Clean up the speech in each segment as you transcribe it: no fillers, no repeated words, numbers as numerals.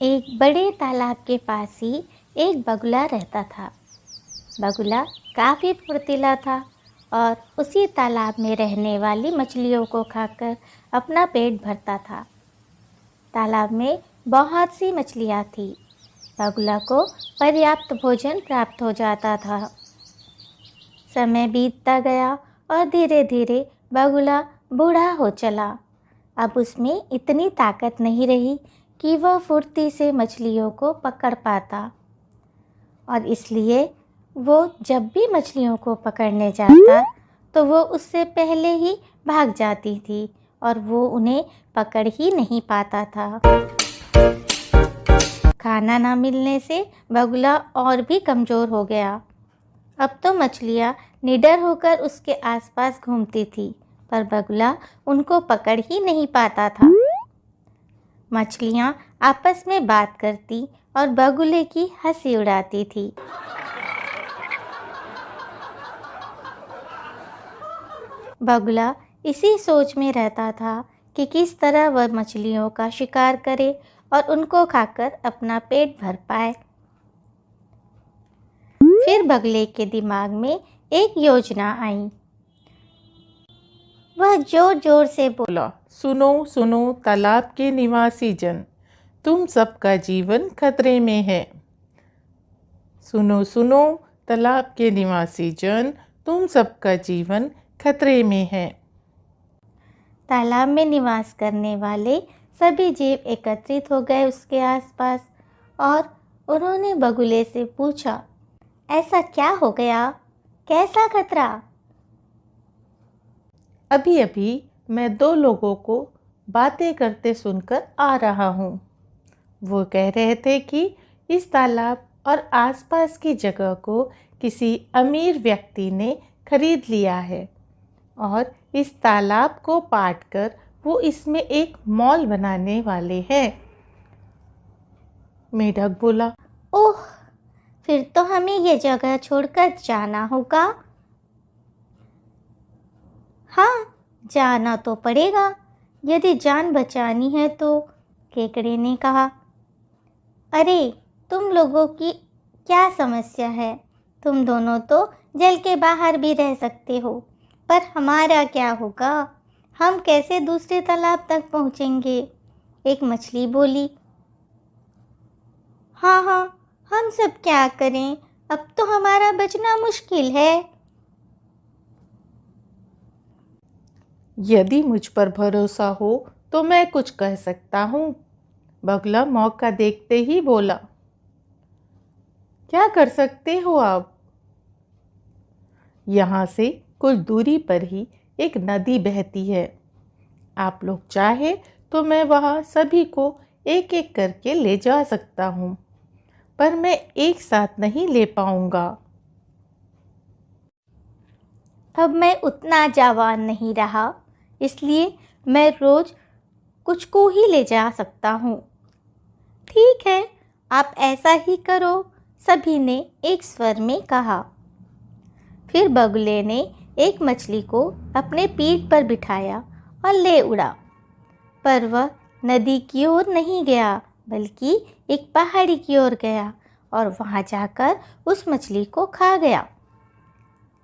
एक बड़े तालाब के पास ही एक बगुला रहता था। बगुला काफ़ी फुर्तीला था और उसी तालाब में रहने वाली मछलियों को खाकर अपना पेट भरता था। तालाब में बहुत सी मछलियाँ थीं। बगुला को पर्याप्त भोजन प्राप्त हो जाता था। समय बीतता गया और धीरे धीरे बगुला बूढ़ा हो चला। अब उसमें इतनी ताकत नहीं रही कि वह फुर्ती से मछलियों को पकड़ पाता, और इसलिए वो जब भी मछलियों को पकड़ने जाता तो वो उससे पहले ही भाग जाती थी और वो उन्हें पकड़ ही नहीं पाता था। खाना ना मिलने से बगुला और भी कमज़ोर हो गया। अब तो मछलियाँ निडर होकर उसके आसपास घूमती थी, पर बगुला उनको पकड़ ही नहीं पाता था। मछलियाँ आपस में बात करती और बगुले की हंसी उड़ाती थी। बगुला इसी सोच में रहता था कि किस तरह वह मछलियों का शिकार करे और उनको खाकर अपना पेट भर पाए। फिर बगुले के दिमाग में एक योजना आई। वह जोर जोर से बोला, सुनो सुनो तालाब के निवासी जन, तुम सबका जीवन खतरे में है। सुनो सुनो तालाब के निवासी जन, तुम सबका जीवन खतरे में है। तालाब में निवास करने वाले सभी जीव एकत्रित हो गए उसके आसपास और उन्होंने बगुले से पूछा, ऐसा क्या हो गया? कैसा खतरा? अभी अभी मैं 2 लोगों को बातें करते सुनकर आ रहा हूँ। वो कह रहे थे कि इस तालाब और आसपास की जगह को किसी अमीर व्यक्ति ने खरीद लिया है और इस तालाब को पाटकर वो इसमें एक मॉल बनाने वाले हैं। मेढक बोला, ओह, फिर तो हमें ये जगह छोड़कर जाना होगा। हाँ, जाना तो पड़ेगा यदि जान बचानी है तो, केकड़े ने कहा। अरे, तुम लोगों की क्या समस्या है? तुम दोनों तो जल के बाहर भी रह सकते हो, पर हमारा क्या होगा? हम कैसे दूसरे तालाब तक पहुँचेंगे? एक मछली बोली। हाँ, हम सब क्या करें? अब तो हमारा बचना मुश्किल है। यदि मुझ पर भरोसा हो तो मैं कुछ कह सकता हूँ। बगुला मौका देखते ही बोला, क्या कर सकते हो आप? यहाँ से कुछ दूरी पर ही एक नदी बहती है। आप लोग चाहे तो मैं वहाँ सभी को एक एक करके ले जा सकता हूँ, पर मैं एक साथ नहीं ले पाऊँगा। अब मैं उतना जवान नहीं रहा, इसलिए मैं रोज़ कुछ को ही ले जा सकता हूँ। ठीक है, आप ऐसा ही करो, सभी ने एक स्वर में कहा। फिर बगुले ने एक मछली को अपने पीठ पर बिठाया और ले उड़ा, पर वह नदी की ओर नहीं गया बल्कि एक पहाड़ी की ओर गया और वहाँ जाकर उस मछली को खा गया।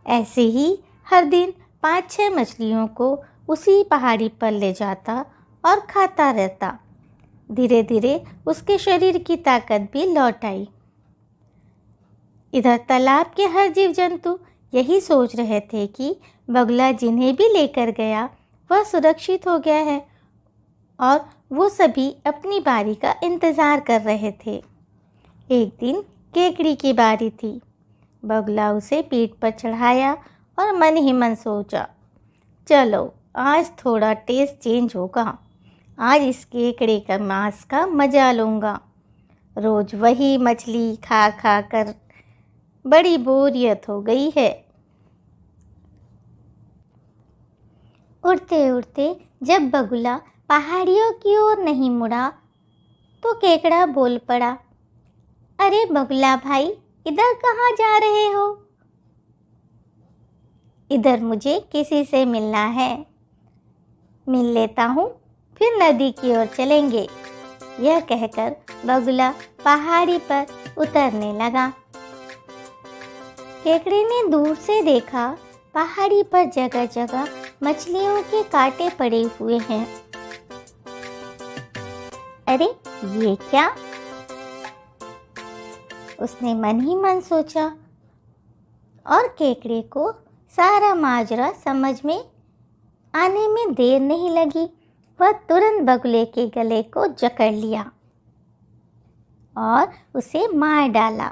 ऐसे ही हर दिन 5-6 मछलियों को उसी पहाड़ी पर ले जाता और खाता रहता। धीरे धीरे उसके शरीर की ताकत भी लौट आई। इधर तालाब के हर जीव जंतु यही सोच रहे थे कि बगुला जिन्हें भी लेकर गया वह सुरक्षित हो गया है, और वो सभी अपनी बारी का इंतज़ार कर रहे थे। एक दिन केकड़ी की बारी थी। बगुला उसे पीठ पर चढ़ाया और मन ही मन सोचा, चलो आज थोड़ा टेस्ट चेंज होगा। आज इस केकड़े का मांस का मज़ा लूँगा। रोज़ वही मछली खा खा कर बड़ी बोरियत हो गई है। उड़ते उड़ते जब बगुला पहाड़ियों की ओर नहीं मुड़ा तो केकड़ा बोल पड़ा, अरे बगुला भाई, इधर कहाँ जा रहे हो? इधर मुझे किसी से मिलना है। मिल लेता हूँ, फिर नदी की ओर चलेंगे। यह कहकर बगुला पहाड़ी पर उतरने लगा। केकड़े ने दूर से देखा, पहाड़ी पर जगह जगह मछलियों के कांटे पड़े हुए हैं। अरे ये क्या? उसने मन ही मन सोचा और केकड़े को सारा माजरा समझ में आने में देर नहीं लगी। वह तुरंत बगुले के गले को जकड़ लिया और उसे मार डाला।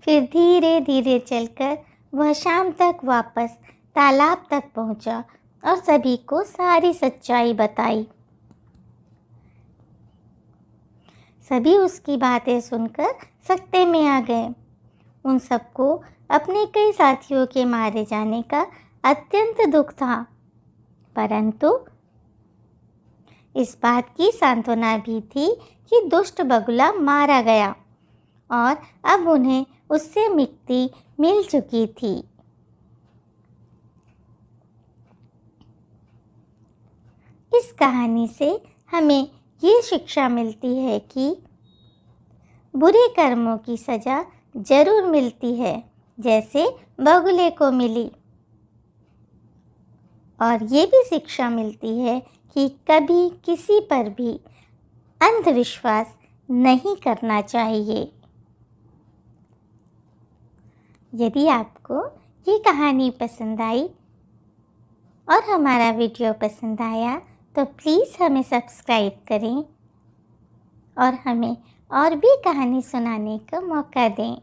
फिर धीरे धीरे चलकर वह शाम तक वापस तालाब तक पहुंचा और सभी को सारी सच्चाई बताई। सभी उसकी बातें सुनकर सकते में आ गए। उन सबको अपने कई साथियों के मारे जाने का अत्यंत दुख था, परंतु इस बात की सांत्वना भी थी कि दुष्ट बगुला मारा गया और अब उन्हें उससे मुक्ति मिल चुकी थी। इस कहानी से हमें ये शिक्षा मिलती है कि बुरे कर्मों की सज़ा जरूर मिलती है, जैसे बगुले को मिली। और ये भी शिक्षा मिलती है कि कभी किसी पर भी अंधविश्वास नहीं करना चाहिए। यदि आपको ये कहानी पसंद आई और हमारा वीडियो पसंद आया तो प्लीज़ हमें सब्सक्राइब करें और हमें और भी कहानी सुनाने का मौका दें।